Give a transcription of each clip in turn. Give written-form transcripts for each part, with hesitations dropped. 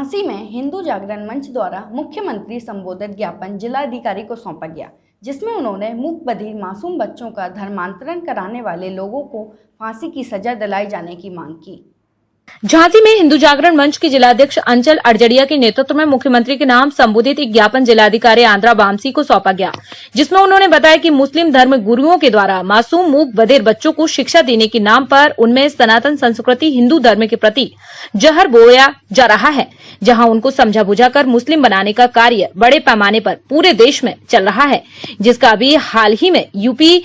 झांसी में हिंदू जागरण मंच द्वारा मुख्यमंत्री संबोधित ज्ञापन जिलाधिकारी को सौंपा गया, जिसमें उन्होंने मूक बधिर मासूम बच्चों का धर्मांतरण कराने वाले लोगों को फांसी की सजा दिलाई जाने की मांग की। झांसी में हिंदू जागरण मंच के जिलाध्यक्ष अंचल अड़जड़िया के नेतृत्व में मुख्यमंत्री के नाम संबोधित एक ज्ञापन जिलाधिकारी आंद्रा वामसी को सौंपा गया, जिसमें उन्होंने बताया कि मुस्लिम धर्म गुरुओं के द्वारा मासूम मूक बधिर बच्चों को शिक्षा देने के नाम पर उनमें सनातन संस्कृति हिंदू धर्म के प्रति जहर बोया जा रहा है, जहां उनको समझा बुझाकर मुस्लिम बनाने का कार्य बड़े पैमाने पर पूरे देश में चल रहा है, जिसका अभी हाल ही में यूपी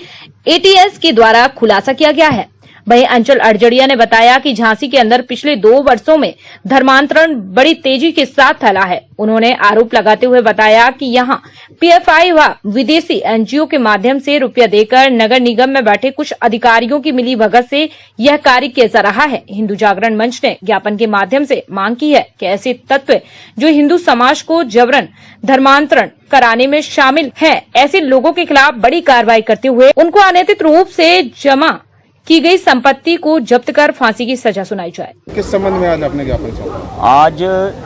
एटीएस के द्वारा खुलासा किया गया है। वहीं अंचल अड़जड़िया ने बताया कि झांसी के अंदर पिछले 2 वर्षों में धर्मांतरण बड़ी तेजी के साथ फैला है। उन्होंने आरोप लगाते हुए बताया कि यहां पीएफआई व विदेशी एनजीओ के माध्यम से रुपया देकर नगर निगम में बैठे कुछ अधिकारियों की मिली भगत से यह कार्य किया जा रहा है। हिंदू जागरण मंच ने ज्ञापन के माध्यम से मांग की है कि ऐसे तत्व जो हिंदू समाज को जबरन धर्मांतरण कराने में शामिल हैं, ऐसे लोगों के खिलाफ बड़ी कार्रवाई करते हुए उनको अनैतिक रूप से जमा की गई संपत्ति को जब्त कर फांसी की सजा सुनाई जाए। किस संबंध में आज आपने ज्ञापन सौंपा? आज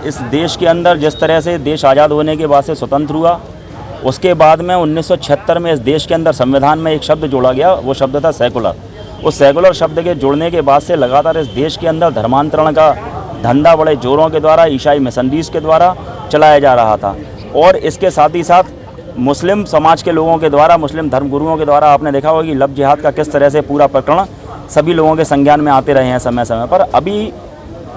इस देश के अंदर जिस तरह से देश आज़ाद होने के बाद से स्वतंत्र हुआ, उसके बाद में 1976 में इस देश के अंदर संविधान में एक शब्द जोड़ा गया, वो शब्द था सेकुलर। उस सेकुलर शब्द के जुड़ने के बाद से लगातार इस देश के अंदर धर्मांतरण का धंधा बड़े जोरों के द्वारा ईसाई मिशनरीज के द्वारा चलाया जा रहा था, और इसके साथ ही साथ मुस्लिम समाज के लोगों के द्वारा, मुस्लिम धर्मगुरुओं के द्वारा आपने देखा होगा कि लव जिहाद का किस तरह से पूरा प्रकरण सभी लोगों के संज्ञान में आते रहे हैं समय समय पर। अभी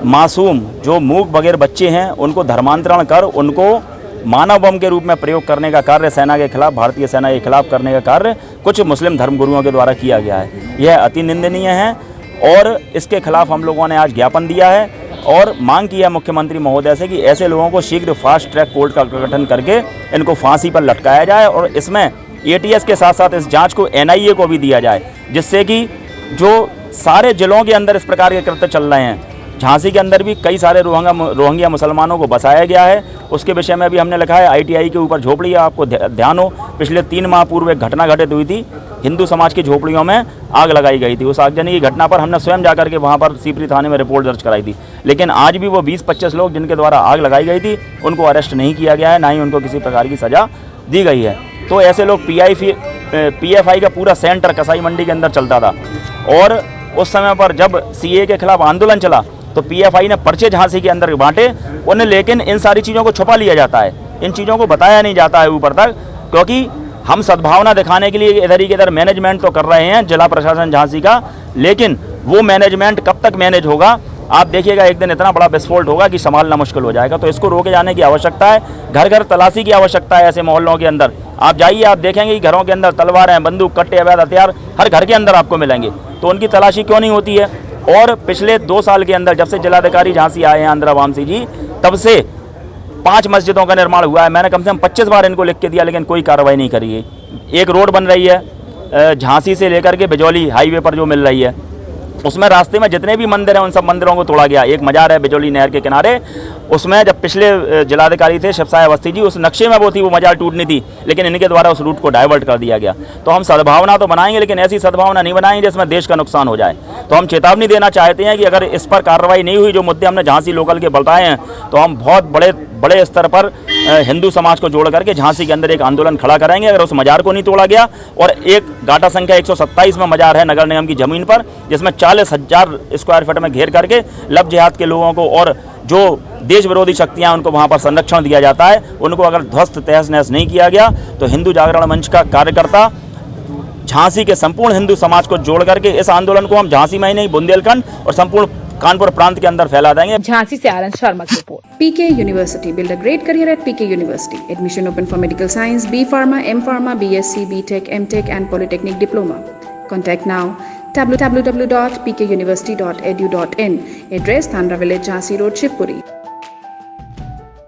मासूम जो मूक बधिर बच्चे हैं उनको धर्मांतरण कर उनको मानव बम के रूप में प्रयोग करने का कार्य सेना के खिलाफ, भारतीय सेना के खिलाफ करने का कार्य कुछ मुस्लिम धर्मगुरुओं के द्वारा किया गया है। यह अति निंदनीय है और इसके खिलाफ हम लोगों ने आज ज्ञापन दिया है और मांग की है मुख्यमंत्री महोदय से कि ऐसे लोगों को शीघ्र फास्ट ट्रैक कोर्ट का गठन करके इनको फांसी पर लटकाया जाए, और इसमें एटीएस के साथ साथ इस जांच को एनआईए को भी दिया जाए, जिससे कि जो सारे जिलों के अंदर इस प्रकार के कृत्य चल रहे हैं, झांसी के अंदर भी कई सारे रोहिंग्या मुसलमानों को बसाया गया है। उसके विषय में भी हमने लिखा है। आईटीआई के ऊपर झोपड़ी, आपको ध्यान हो, पिछले 3 माह पूर्व एक घटना घटित हुई थी, हिंदू समाज की झोपड़ियों में आग लगाई गई थी। उस आगजनी की घटना पर हमने स्वयं जाकर के वहां पर सीपरी थाने में रिपोर्ट दर्ज कराई थी, लेकिन आज भी वो 20-25 लोग जिनके द्वारा आग लगाई गई थी उनको अरेस्ट नहीं किया गया है, ना ही उनको किसी प्रकार की सजा दी गई है। तो ऐसे लोग पीएफआई का पूरा सेंटर कसाई मंडी के अंदर चलता था, और उस समय पर जब सीए के खिलाफ आंदोलन चला तो पीएफआई ने पर्चे झांसी के अंदर बांटे उन्हें, लेकिन इन सारी चीज़ों को छुपा लिया जाता है, इन चीज़ों को बताया नहीं जाता है ऊपर तक, क्योंकि हम सद्भावना दिखाने के लिए इधर ही इधर मैनेजमेंट तो कर रहे हैं जिला प्रशासन झांसी का, लेकिन वो मैनेजमेंट कब तक मैनेज होगा? आप देखिएगा एक दिन इतना बड़ा विस्फोट होगा कि संभालना मुश्किल हो जाएगा। तो इसको रोके जाने की आवश्यकता है, घर घर तलाशी की आवश्यकता है। ऐसे मोहल्लों के अंदर आप जाइए, आप देखेंगे कि घरों के अंदर तलवारें, बंदूक, कट्टे, अवैध हथियार हर घर के अंदर आपको मिलेंगे, तो उनकी तलाशी क्यों नहीं होती है? और पिछले 2 साल के अंदर जब से जिलाधिकारी झांसी आए हैं आंद्रा वामसी जी, तब से 5 मस्जिदों का निर्माण हुआ है। मैंने कम से कम 25 बार इनको लिख के दिया, लेकिन कोई कार्रवाई नहीं करी है। एक रोड बन रही है झांसी से लेकर के बिजौली हाईवे पर जो मिल रही है, उसमें रास्ते में जितने भी मंदिर हैं उन सब मंदिरों को तोड़ा गया। एक मजार है बिजौली नहर के किनारे, उसमें जब पिछले जिलाधिकारी थे शिवसाय अवस्थी जी, उस नक्शे में वो थी, वो मजार टूटनी थी, लेकिन इनके द्वारा उस रूट को डाइवर्ट कर दिया गया। तो हम सद्भावना तो बनाएंगे, लेकिन ऐसी सद्भावना नहीं बनाएंगे जिसमें देश का नुकसान हो जाए। तो हम चेतावनी देना चाहते हैं कि अगर इस पर कार्रवाई नहीं हुई, जो मुद्दे हमने झांसी लोकल के बताए हैं, तो हम बहुत बड़े स्तर पर हिंदू समाज को जोड़ करके झांसी के अंदर एक आंदोलन खड़ा करेंगे। अगर उस मजार को नहीं तोड़ा गया, और एक गाटा संख्या 127 में मजार है नगर निगम की जमीन पर, जिसमें 40,000 स्क्वायर फीट में घेर करके लव जिहाद के लोगों को और जो देश विरोधी शक्तियां उनको वहां पर संरक्षण दिया जाता है, उनको अगर ध्वस्त तहस नहस नहीं किया गया, तो हिंदू जागरण मंच का कार्यकर्ता झांसी के संपूर्ण हिंदू समाज को जोड़ करके इस आंदोलन को हम झांसी में ही नहीं, बुंदेलखंड और संपूर्ण कानपुर प्रांत के अंदर फैला देंगे। झांसी से आनंद शर्मा की report. PK University. Build a great career at PK University. Admission open for medical science, B Pharma, M Pharma, BSc, BTech, MTech and Polytechnic Diploma. Contact now www.pkuniversity.edu.in. Address Thandra Village, Jhansi Road, Shivpuri.